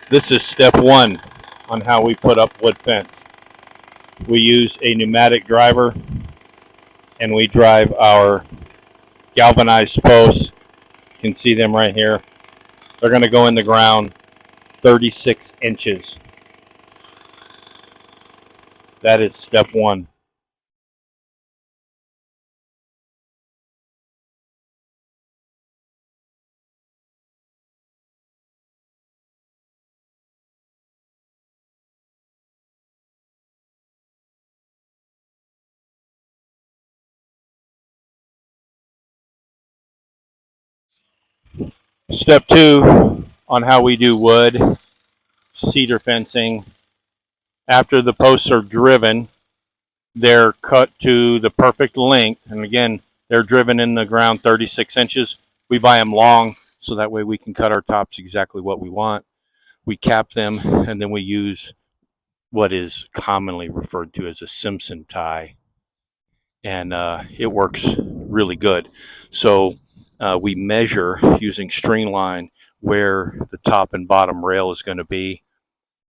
This is step one on how we put up wood fence. We use a pneumatic driver and we drive our galvanized posts. You can see them right here. They're going to go in the ground 36 inches. That is step one. Step two on how we do wood, cedar fencing. After the posts are driven, they're cut to the perfect length. And again, they're driven in the ground 36 inches. We buy them long so that way we can cut our tops exactly what we want. We cap them and then we use what is commonly referred to as a Simpson tie. And it works really good. So we measure using string line where the top and bottom rail is going to be.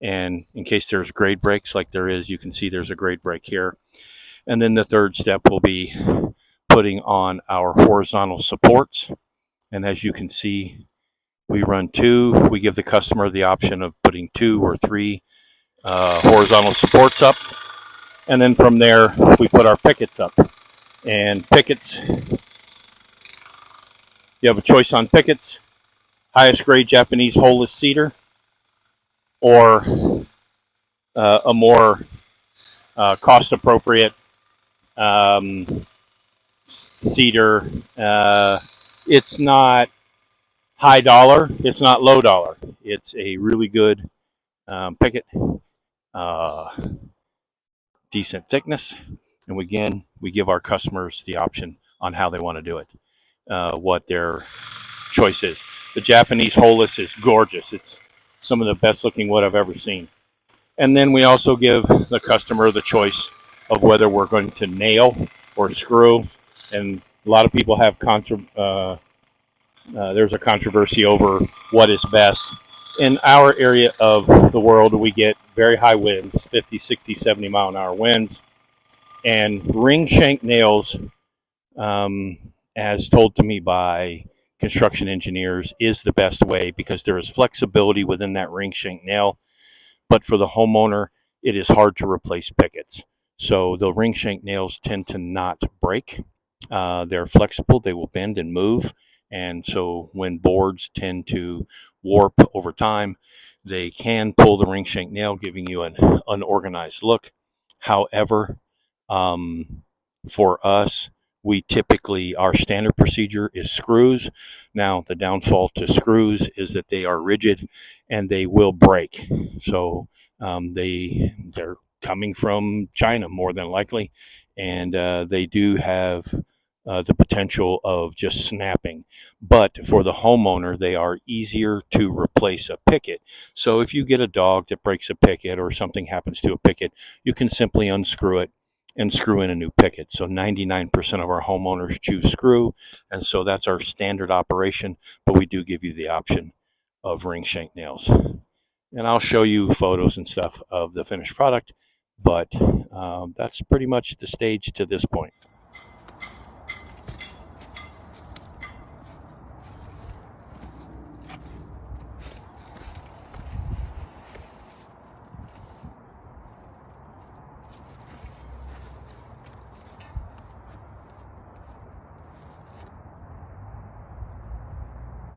And in case there's grade breaks like there is, you can see there's a grade break here. And then the third step will be putting on our horizontal supports. And as you can see, we run two. We give the customer the option of putting 2 or 3 horizontal supports up. And then from there, we put our pickets up. And pickets, you have a choice on pickets: highest grade Japanese holeless cedar, or a more cost appropriate cedar. It's not high dollar, it's not low dollar. It's a really good picket, uh, decent thickness. And again, we give our customers the option on how they want to do it, what their choice is. The Japanese holeless is gorgeous. It's some of the best looking wood I've ever seen. And then we also give the customer the choice of whether we're going to nail or screw. And a lot of people have there's a controversy over what is best. In our area of the world, we get very high winds, 50, 60, 70 mile an hour winds. And ring shank nails, as told to me by construction engineers, is the best way because there is flexibility within that ring shank nail. But for the homeowner, it is hard to replace pickets. So the ring shank nails tend to not break. They're flexible, they will bend and move. And so when boards tend to warp over time, they can pull the ring shank nail, giving you an unorganized look. However, for us, we typically, our standard procedure is screws. Now, the downfall to screws is that they are rigid and they will break. So they're coming from China more than likely, and they do have the potential of just snapping. But for the homeowner, they are easier to replace a picket. So if you get a dog that breaks a picket or something happens to a picket, you can simply unscrew it and screw in a new picket. So 99% of our homeowners choose screw, and so that's our standard operation, but we do give you the option of ring shank nails. And I'll show you photos and stuff of the finished product, but that's pretty much the stage to this point.